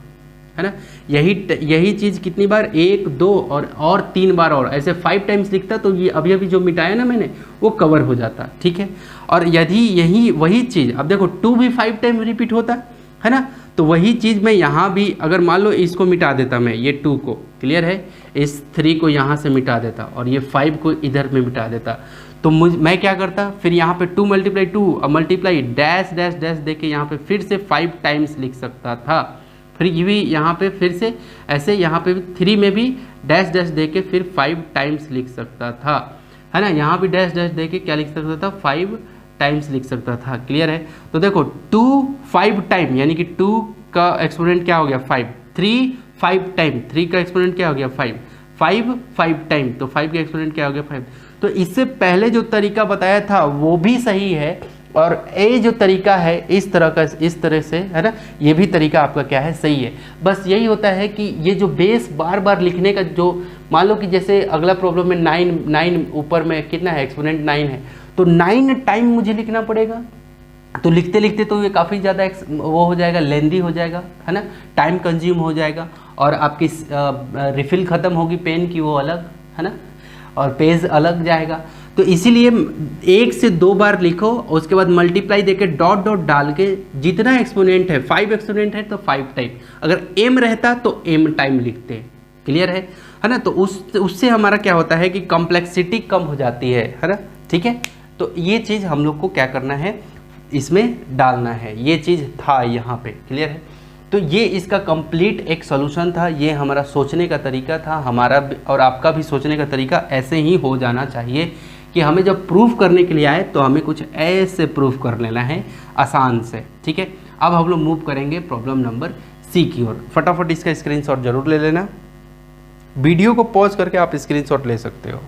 है ना। यही चीज़ कितनी बार, 1 2 और 3 बार, और ऐसे 5 टाइम्स लिखता, तो ये अभी जो मिटाया ना मैंने वो कवर हो जाता। ठीक है। और यदि यही वही चीज़, अब देखो 2 भी 5 टाइम रिपीट होता है ना, तो वही चीज़ मैं यहाँ भी अगर मान लो इसको मिटा देता मैं, ये 2 को, क्लियर है, इस 3 को यहाँ से मिटा देता और ये 5 को इधर में मिटा देता, तो मैं क्या करता, फिर यहाँ पे 2 मल्टीप्लाई 2 और मल्टीप्लाई डैश डैश डैश दे के यहाँ पे फिर से 5 टाइम्स लिख सकता था। फिर ये भी यहाँ पे फिर से ऐसे यहाँ पे 3 में भी डैश डैश दे के फिर 5 टाइम्स लिख सकता था, है ना। यहाँ भी डैश डैश दे के क्या लिख सकता था, 5 टाइम्स लिख सकता था। क्लियर है। तो देखो 2 5 टाइम, यानी कि 2 का एक्सपोनेंट क्या हो गया 5, 3 5 टाइम, 3 का एक्सपोनेंट क्या हो गया 5, 5 5 टाइम, तो 5 का एक्सपोनेंट क्या हो गया 5। तो इससे पहले जो तरीका बताया था वो भी सही है, और ये जो तरीका है इस तरह से, है ना, ये भी तरीका आपका क्या है, सही है। बस यही होता है कि ये जो बेस बार बार लिखने का, जो मान लो कि जैसे अगला प्रॉब्लम में 9 ऊपर में कितना है, एक्सपोनेंट 9 है, तो 9 टाइम मुझे लिखना पड़ेगा, तो लिखते लिखते तो ये काफ़ी ज़्यादा वो हो जाएगा, लेंदी हो जाएगा, है ना, टाइम कंज्यूम हो जाएगा, और आपकी रिफिल ख़त्म होगी पेन की, वो अलग, है ना, और पेज अलग जाएगा। तो इसीलिए 1 से 2 बार लिखो, उसके बाद मल्टीप्लाई देके डॉट डॉट डाल के, जितना एक्सपोनेंट है, 5 एक्सपोनेंट है तो 5 टाइम, अगर m रहता तो m टाइम लिखते। क्लियर है ना। तो उससे हमारा क्या होता है कि कॉम्प्लेक्सिटी कम हो जाती है ना। ठीक है। तो ये चीज़ हम लोग को क्या करना है, इसमें डालना है, ये चीज़ था यहाँ पे। क्लियर है। तो ये इसका कंप्लीट एक सॉल्यूशन था, ये हमारा सोचने का तरीका था, हमारा और आपका भी सोचने का तरीका ऐसे ही हो जाना चाहिए कि हमें जब प्रूफ करने के लिए आए तो हमें कुछ ऐसे प्रूफ कर लेना है आसान से। ठीक है। अब हम लोग मूव करेंगे प्रॉब्लम नंबर सी की ओर। फटाफट इसका स्क्रीनशॉट जरूर ले लेना, वीडियो को पॉज करके आप स्क्रीनशॉट ले सकते हो।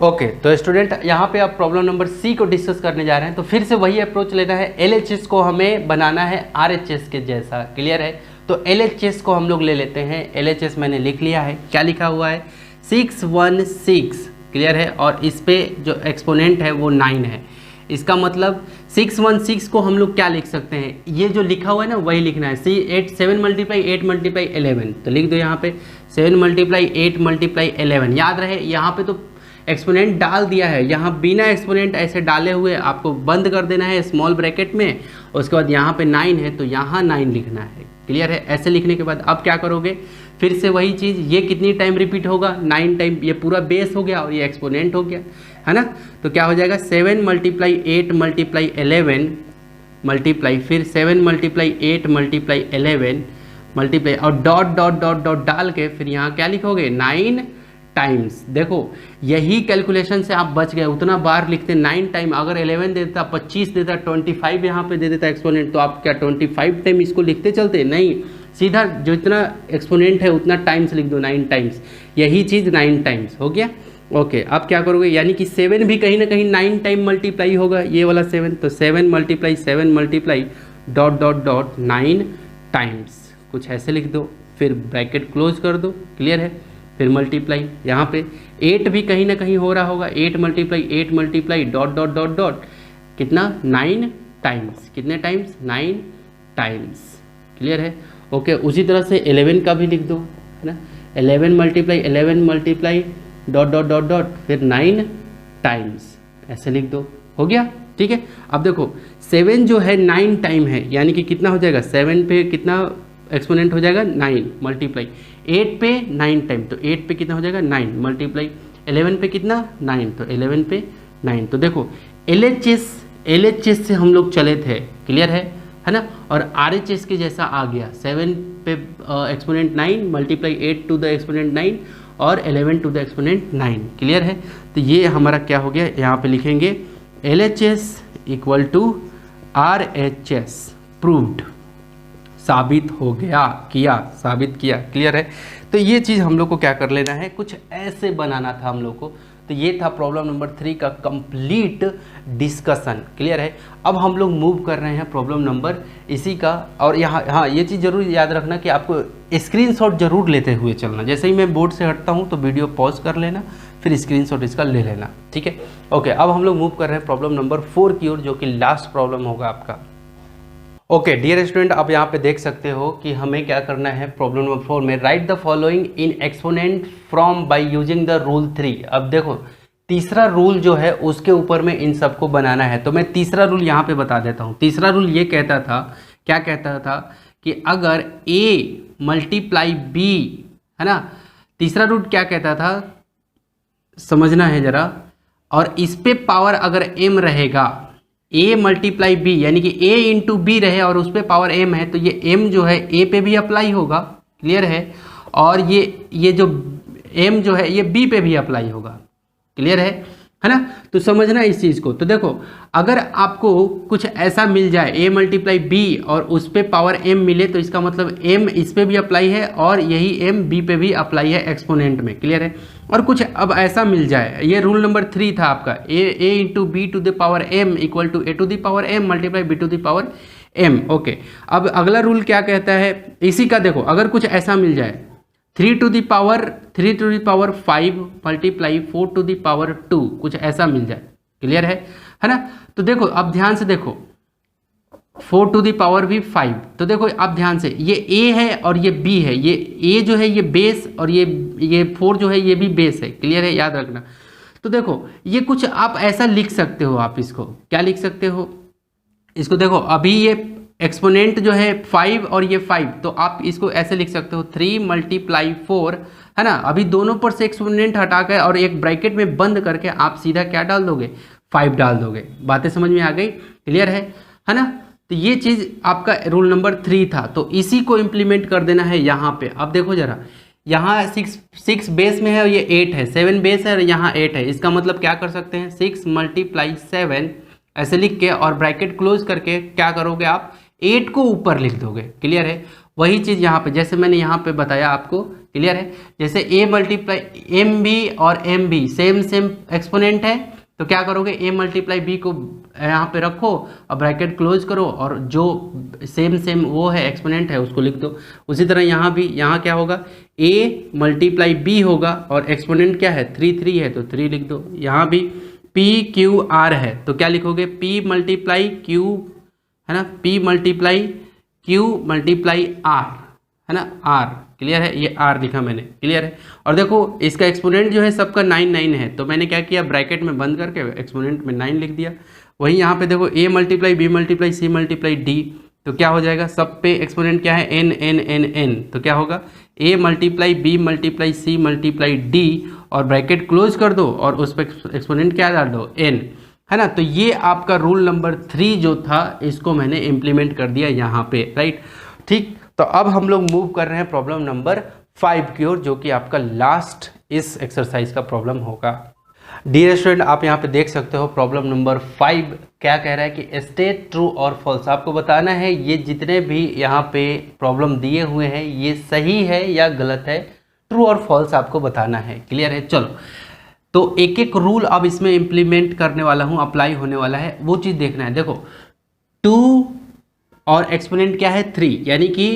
ओके, तो स्टूडेंट यहाँ पे आप प्रॉब्लम नंबर सी को डिस्कस करने जा रहे हैं। तो फिर से वही अप्रोच लेना है, LHS को हमें बनाना है RHS के जैसा। क्लियर है। तो LHS को हम लोग ले लेते हैं। LHS मैंने लिख लिया है, क्या लिखा हुआ है 616, क्लियर है। और इस पे जो एक्सपोनेंट है वो 9 है। इसका मतलब 616 को हम लोग क्या लिख सकते हैं, ये जो लिखा हुआ है ना वही लिखना है। 7 मल्टीप्लाई 8 मल्टीप्लाई 11, तो लिख दो यहाँ पे 7 मल्टीप्लाई 8 मल्टीप्लाई 11। याद रहे यहाँ पे तो एक्सपोनेंट डाल दिया है, यहाँ बिना एक्सपोनेंट ऐसे डाले हुए आपको बंद कर देना है स्मॉल ब्रैकेट में। उसके बाद यहाँ पे 9 है तो यहाँ 9 लिखना है, क्लियर है। ऐसे लिखने के बाद अब क्या करोगे, फिर से वही चीज़, ये कितनी टाइम रिपीट होगा 9 टाइम, ये पूरा बेस हो गया और ये एक्सपोनेंट हो गया, है ना। तो क्या हो जाएगा 7 मल्टीप्लाई 8 मल्टीप्लाई 11 मल्टीप्लाई फिर 7 मल्टीप्लाई 8 मल्टीप्लाई 11 मल्टीप्लाई और डॉट डॉट डॉट डॉट डाल के फिर यहाँ क्या लिखोगे 9 टाइम्स। देखो यही कैलकुलेशन से आप बच गए, उतना बार लिखते 9 टाइम। अगर 11 दे देता, 25 देता, 25 यहाँ पे दे देता एक्सपोनेंट, तो आप क्या 25 टाइम इसको लिखते चलते? नहीं, सीधा जितना एक्सपोनेंट है उतना टाइम्स लिख दो, 9 टाइम्स। यही चीज़ 9 टाइम्स हो गया। ओके, अब क्या करोगे, यानी कि 7 भी कहीं ना कहीं 9 टाइम मल्टीप्लाई होगा, ये वाला 7, तो 7 multiply dot dot dot 9 times, कुछ ऐसे लिख दो, फिर ब्रैकेट क्लोज कर दो, क्लियर है। फिर मल्टीप्लाई यहाँ पे 8 भी कहीं ना कहीं हो रहा होगा, 8 multiply dot dot dot dot कितना 9 टाइम्स, कितने टाइम्स 9 टाइम्स, क्लियर है। ओके, उसी तरह से 11 का भी लिख दो, है ना। 11 multiply dot dot dot dot फिर 9 टाइम्स, ऐसे लिख दो, हो गया, ठीक है। अब देखो 7 जो है 9 टाइम है, यानी कि कितना हो जाएगा 7 पे कितना एक्सपोनेंट हो जाएगा 9 मल्टीप्लाई 8 पे 9 टाइम, तो 8 पे कितना हो जाएगा 9 मल्टीप्लाई 11 पे कितना 9, तो 11 पे 9। तो देखो LHS से हम लोग चले थे, क्लियर है ना। और RHS के जैसा आ गया, 7 पे exponent 9 multiply 8 to the exponent 9 और 11 टू द एक्सपोनेंट 9, क्लियर है। तो ये हमारा क्या हो गया, यहाँ पे लिखेंगे LHS equal to RHS, proved, साबित हो गया, साबित किया, क्लियर है। तो ये चीज़ हम लोग को क्या कर लेना है, कुछ ऐसे बनाना था हम लोग को। तो ये था प्रॉब्लम नंबर 3 का कंप्लीट डिस्कशन, क्लियर है। अब हम लोग मूव कर रहे हैं प्रॉब्लम नंबर इसी का। और यहाँ हाँ, ये चीज़ जरूर याद रखना कि आपको स्क्रीनशॉट जरूर लेते हुए चलना। जैसे ही मैं बोर्ड से हटता हूँ तो वीडियो पॉज कर लेना, फिर स्क्रीनशॉट इसका ले लेना, ठीक है। ओके, अब हम लोग मूव कर रहे हैं प्रॉब्लम नंबर 4 की ओर, जो कि लास्ट प्रॉब्लम होगा आपका। ओके डियर स्टूडेंट, आप यहाँ पे देख सकते हो कि हमें क्या करना है प्रॉब्लम नंबर 4 में, right the following in exponent from by using the rule 3। अब देखो तीसरा रूल जो है उसके ऊपर में इन सबको बनाना है। तो मैं तीसरा रूल यहाँ पे बता देता हूँ। तीसरा रूल ये कहता था, क्या कहता था कि अगर A मल्टीप्लाई B, है ना। तीसरा रूल क्या कहता था समझना है जरा, और इस पे पावर अगर M रहेगा, A मल्टीप्लाई B, यानी कि A इंटू B रहे और उस पर पावर M है, तो ये M जो है A पे भी अप्लाई होगा, क्लियर है। और ये जो M जो है ये B पे भी अप्लाई होगा, क्लियर है ना। तो समझना इस चीज़ को। तो देखो अगर आपको कुछ ऐसा मिल जाए A मल्टीप्लाई B और उस पर पावर M मिले, तो इसका मतलब M इस पे भी अप्लाई है और यही M B पे भी अप्लाई है एक्सपोनेंट में, क्लियर है। और कुछ अब ऐसा मिल जाए, ये रूल नंबर 3 था आपका, A into B to the power M equal to A to the power M multiply B to the power M। Okay, अब अगला रूल क्या कहता है इसी का, देखो अगर कुछ ऐसा मिल जाए 3 to the power 5 multiply 4 to the power 2, कुछ ऐसा मिल जाए, क्लियर है ना। तो देखो अब ध्यान से देखो 4 टू द पावर भी 5, तो देखो अब ध्यान से ये A है और ये B है, ये A जो है ये बेस और ये 4 जो है ये भी बेस है, क्लियर है, याद रखना। तो देखो ये कुछ आप ऐसा लिख सकते हो, आप इसको क्या लिख सकते हो, इसको देखो अभी ये एक्सपोनेंट जो है 5 और ये 5, तो आप इसको ऐसे लिख सकते हो 3 मल्टीप्लाई 4, है ना। अभी दोनों पर से एक्सपोनेंट हटा कर और एक ब्रैकेट में बंद करके आप सीधा क्या डाल दोगे 5 डाल दोगे। बातें समझ में आ गई, क्लियर है ना। तो ये चीज़ आपका रूल नंबर 3 था, तो इसी को इम्प्लीमेंट कर देना है यहाँ पे। अब देखो जरा, यहाँ 6 बेस में है और ये 8 है, 7 बेस है और यहाँ 8 है। इसका मतलब क्या कर सकते हैं 6 मल्टीप्लाई 7 ऐसे लिख के और ब्रैकेट क्लोज करके क्या करोगे आप 8 को ऊपर लिख दोगे, क्लियर है। वही चीज़ यहाँ पे जैसे मैंने यहाँ पे बताया आपको, क्लियर है। जैसे A मल्टीप्लाई M B और M B सेम एक्सपोनेंट है, तो क्या करोगे, a मल्टीप्लाई बी को यहाँ पे रखो और ब्रैकेट क्लोज करो और जो सेम वो है एक्सपोनेंट है उसको लिख दो। उसी तरह यहाँ भी, यहाँ क्या होगा, a मल्टीप्लाई b होगा और एक्सपोनेंट क्या है 3 है तो 3 लिख दो। यहाँ भी p q r है तो क्या लिखोगे, p मल्टीप्लाई q है ना, p multiply q multiply r है ना, r क्लियर है, ये r लिखा मैंने, क्लियर है। और देखो इसका एक्सपोनेंट जो है सबका 9 है तो मैंने क्या किया, ब्रैकेट में बंद करके एक्सपोनेंट में 9 लिख दिया। वहीं यहाँ पे देखो a multiply b multiply c multiply d, तो क्या हो जाएगा, सब पे एक्सपोनेंट क्या है n n n n, तो क्या होगा a multiply b multiply c multiply d और ब्रैकेट क्लोज कर दो और उस पर एक्सपोनेंट क्या डाल दो, n, है ना। तो ये आपका रूल नंबर 3 जो था इसको मैंने इम्प्लीमेंट कर दिया यहाँ पे, राइट, ठीक। तो अब हम लोग मूव कर रहे हैं प्रॉब्लम नंबर 5 की ओर, जो कि आपका लास्ट इस एक्सरसाइज का प्रॉब्लम होगा। डियर स्टूडेंट, आप यहाँ पे देख सकते हो प्रॉब्लम नंबर 5 क्या कह रहा है कि स्टेट ट्रू और फॉल्स। आपको बताना है ये जितने भी यहाँ पे प्रॉब्लम दिए हुए हैं ये सही है या गलत है, ट्रू और फॉल्स आपको बताना है, क्लियर है। चलो तो एक एक रूल अब इसमें इम्प्लीमेंट करने वाला हूँ, अप्लाई होने वाला है, वो चीज़ देखना है। देखो 2 और एक्सपोनेंट क्या है 3, यानी कि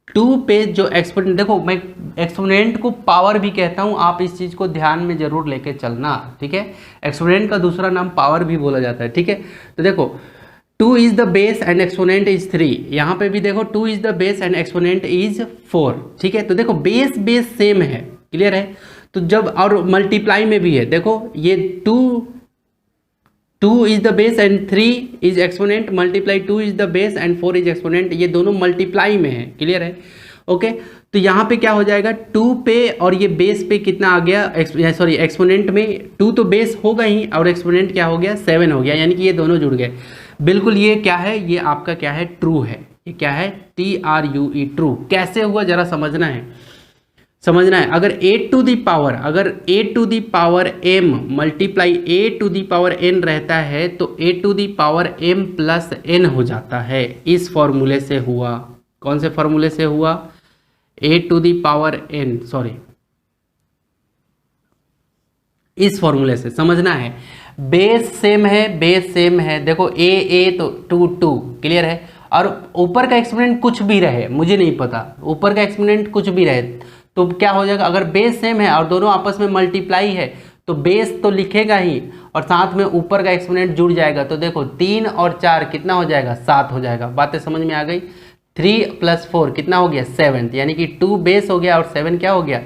2 पे जो एक्सपोनेंट, देखो मैं एक्सपोनेंट को पावर भी कहता हूँ, आप इस चीज़ को ध्यान में जरूर लेके चलना, ठीक है। एक्सपोनेंट का दूसरा नाम पावर भी बोला जाता है, ठीक है। तो देखो 2 is the base and exponent is 3, यहाँ पे भी देखो 2 is the base and exponent is 4, ठीक है। तो देखो बेस सेम है, क्लियर है। तो जब और मल्टीप्लाई में भी है, देखो ये 2 is the base and 3 is exponent, multiply 2 is the base and 4 is exponent, ये दोनों मल्टीप्लाई में है, क्लियर है, ओके। तो यहाँ पे क्या हो जाएगा, 2 पे और ये बेस पे कितना आ गया, सॉरी एक्सपोनेंट में 2 तो बेस होगा ही और एक्सपोनेंट क्या हो गया 7 हो गया, यानी कि ये दोनों जुड़ गए। बिल्कुल ये क्या है, ये आपका क्या है, ट्रू है। ये क्या है, TRUE, ट्रू। कैसे हुआ जरा समझना है। अगर a to the power m multiply a to the power n रहता है तो a to the power m plus n हो जाता है। इस फॉर्मूले से हुआ, कौन से फॉर्मूले से हुआ, a to the power n, sorry इस फॉर्मूले से समझना है। बेस सेम है, देखो a तो 2 क्लियर है, और ऊपर का एक्सपोनेंट कुछ भी रहे, मुझे नहीं पता, ऊपर का एक्सपोनेंट कुछ भी रहे तो क्या हो जाएगा, अगर बेस सेम है और दोनों आपस में मल्टीप्लाई है तो बेस तो लिखेगा ही और साथ में ऊपर का एक्सपोनेंट जुड़ जाएगा। तो देखो 3 और 4 कितना हो जाएगा, 7 हो जाएगा। बातें समझ में आ गई। 3 + 4 कितना हो गया, 7, यानी कि 2 बेस हो गया और 7 क्या हो गया,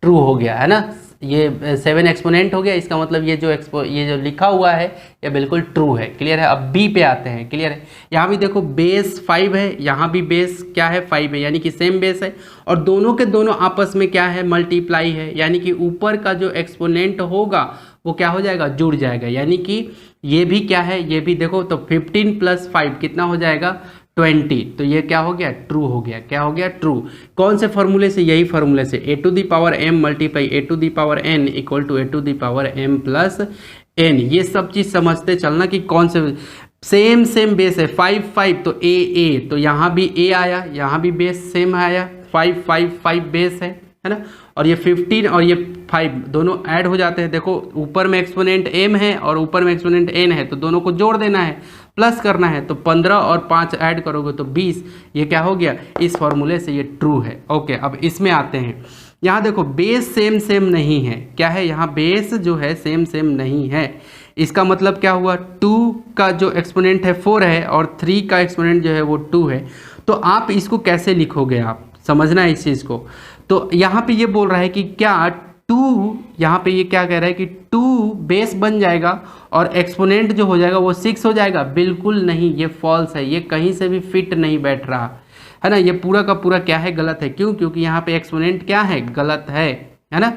ट्रू हो गया, है ना। ये 7 एक्सपोनेंट हो गया, इसका मतलब ये जो लिखा हुआ है ये बिल्कुल ट्रू है, क्लियर है। अब बी पे आते हैं, क्लियर है। यहाँ भी देखो बेस 5 है, यहाँ भी बेस क्या है 5 है, यानी कि सेम बेस है और दोनों के दोनों आपस में क्या है, मल्टीप्लाई है, यानी कि ऊपर का जो एक्सपोनेंट होगा वो क्या हो जाएगा, जुड़ जाएगा, यानी कि ये भी क्या है, ये भी देखो तो 15 + 5 कितना हो जाएगा, 20। तो ये क्या हो गया, ट्रू हो गया। क्या हो गया, ट्रू। कौन से फॉर्मूले से, यही फॉर्मूले से, a to the power m multiply a to the power n equal to a to the power m plus n। ये सब चीज़ समझते चलना कि कौन से सेम बेस है, 5 तो a, तो यहाँ भी a आया, यहाँ भी बेस सेम आया, 5 बेस है ना। और ये 15 और ये 5 दोनों ऐड हो जाते हैं। देखो ऊपर में एक्सपोनेंट m है और ऊपर में एक्सपोनेंट n है, तो दोनों को जोड़ देना है, प्लस करना है, तो 15 और 5 ऐड करोगे तो 20। ये क्या हो गया, इस फॉर्मूले से ये ट्रू है, ओके। अब इसमें आते हैं, यहाँ देखो बेस सेम नहीं है, क्या है, यहाँ बेस जो है सेम नहीं है। इसका मतलब क्या हुआ, 2 का जो एक्सपोनेंट है 4 है और 3 का एक्सपोनेंट जो है वो 2 है। तो आप इसको कैसे लिखोगे, आप समझना है इस चीज़ को। तो यहाँ पे ये बोल रहा है कि क्या 2, यहाँ पे ये क्या कह रहा है कि 2 बेस बन जाएगा और एक्सपोनेंट जो हो जाएगा वो 6 हो जाएगा। बिल्कुल नहीं, ये फॉल्स है, ये कहीं से भी फिट नहीं बैठ रहा है ना। ये पूरा का पूरा क्या है, गलत है। क्यों, क्योंकि यहाँ पे एक्सपोनेंट क्या है, गलत है ना।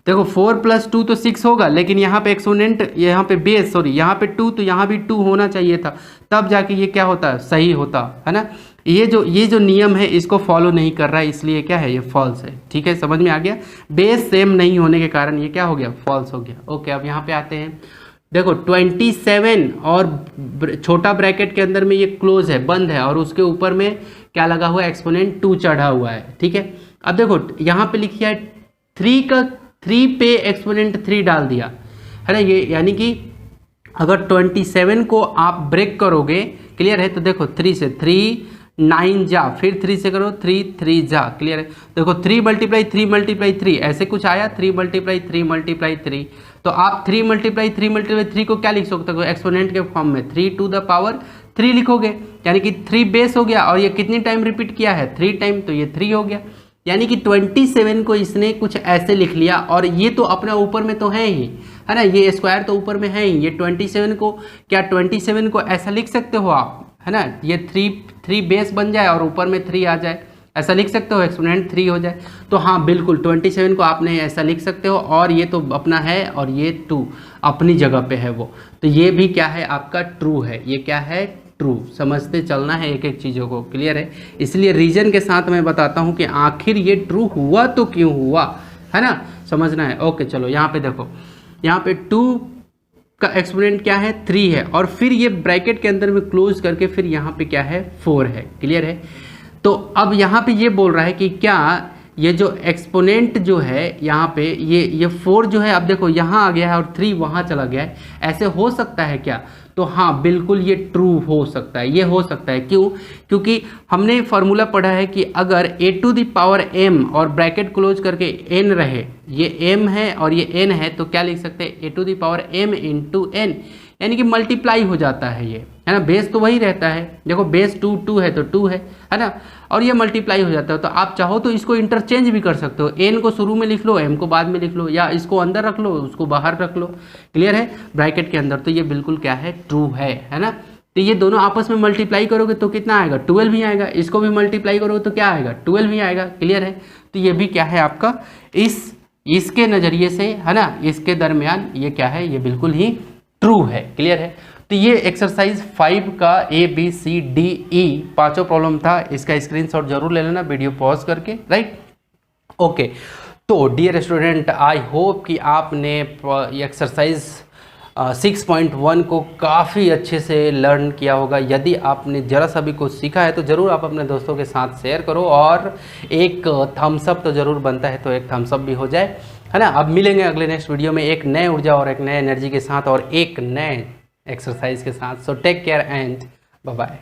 देखो 4 + 2 तो 6 होगा, लेकिन यहाँ पे एक्सपोनेंट, यहाँ पे बेस, सॉरी यहाँ पे 2, तो यहाँ भी 2 होना चाहिए था, तब जाके ये क्या होता है, सही होता है ना। ये जो नियम है इसको फॉलो नहीं कर रहा है, इसलिए क्या है, ये फॉल्स है, ठीक है, समझ में आ गया। बेस सेम नहीं होने के कारण ये क्या हो गया, फॉल्स हो गया, ओके। अब यहाँ पे आते हैं, देखो 27 और छोटा ब्रैकेट के अंदर में ये क्लोज है, बंद है, और उसके ऊपर में क्या लगा हुआ है, एक्सपोनेंट 2 चढ़ा हुआ है, ठीक है। अब देखो यहाँ पे लिखिए 3 पे एक्सपोनेंट 3 डाल दिया है ना, ये यानी कि अगर 27 को आप ब्रेक करोगे, क्लियर है, तो देखो 3 से 3 9 जा, फिर 3 से करो 3 3 जा, क्लियर है। देखो 3 मल्टीप्लाई 3 मल्टीप्लाई 3 ऐसे कुछ आया, 3 मल्टीप्लाई 3 मल्टीप्लाई 3, तो आप 3 मल्टीप्लाई 3 मल्टीप्लाई 3 को क्या लिख सकते हो, एक्सपोनेंट के फॉर्म में 3 टू द पावर 3 लिखोगे, यानी कि 3 बेस हो गया, और ये कितनी टाइम रिपीट किया है, 3 टाइम, तो ये 3 हो गया। यानी कि 27 को इसने कुछ ऐसे लिख लिया, और ये तो अपना ऊपर में तो है ही, है ना, ये स्क्वायर तो ऊपर में है ही, ये 27 को, क्या 27 को ऐसा लिख सकते हो आप, है ना, ये 3 बेस बन जाए और ऊपर में 3 आ जाए, ऐसा लिख सकते हो, एक्सपोनेंट 3 हो जाए। तो हाँ बिल्कुल 27 को आपने ऐसा लिख सकते हो, और ये तो अपना है, और ये 2 अपनी जगह पे है वो, तो ये भी क्या है आपका ट्रू है, ये क्या है ट्रू। समझते चलना है एक एक चीज़ों को, क्लियर है। इसलिए रीजन के साथ मैं बताता हूँ कि आखिर ये ट्रू हुआ तो क्यों हुआ, है ना, समझना है। ओके चलो यहाँ पे देखो, यहाँ पे 2 का एक्सपोनेंट क्या है, 3 है, और फिर ये ब्रैकेट के अंदर में क्लोज करके फिर यहाँ पे क्या है 4 है, क्लियर है। तो अब यहाँ पे ये बोल रहा है कि क्या ये जो एक्सपोनेंट जो है यहाँ पे ये 4 जो है, अब देखो यहाँ आ गया है और 3 वहाँ चला गया है, ऐसे हो सकता है क्या, तो हाँ बिल्कुल ये ट्रू हो सकता है, ये हो सकता है। क्यों, क्योंकि हमने फार्मूला पढ़ा है कि अगर a to the power m और ब्रैकेट क्लोज करके n रहे, ये m है और ये n है, तो क्या लिख सकते हैं, a to the power m into n, यानी कि मल्टीप्लाई हो जाता है ये, है ना, बेस तो वही रहता है, देखो बेस 2 है तो 2 है ना, और ये मल्टीप्लाई हो जाता है। तो आप चाहो तो इसको इंटरचेंज भी कर सकते हो, n को शुरू में लिख लो, m को बाद में लिख लो, या इसको अंदर रख लो, उसको बाहर रख लो, क्लियर है, ब्रैकेट के अंदर। तो ये बिल्कुल क्या है ट्रू है ना। तो ये दोनों आपस में मल्टीप्लाई करोगे तो कितना आएगा, 12 ही आएगा, इसको भी मल्टीप्लाई करोगे तो क्या आएगा, 12 ही आएगा, क्लियर है। तो ये भी क्या है आपका इसके नज़रिए से, है ना, इसके दरमियान ये क्या है, ये बिल्कुल ही ट्रू है, क्लियर है। तो ये एक्सरसाइज 5 का ABCDE पांचों प्रॉब्लम था, इसका स्क्रीनशॉट जरूर ले लेना वीडियो पॉज करके, राइट। ओके, तो डियर स्टूडेंट, आई होप कि आपने एक्सरसाइज 6.1 को काफ़ी अच्छे से लर्न किया होगा। यदि आपने ज़रा सा भी कुछ सीखा है तो ज़रूर आप अपने दोस्तों के साथ शेयर करो, और एक थम्सअप तो ज़रूर बनता है, तो एक थम्सअप भी हो जाए, है ना। अब मिलेंगे अगले नेक्स्ट वीडियो में एक नए ऊर्जा और एक नए एनर्जी के साथ और एक नए एक्सरसाइज के साथ। So take care and bye bye.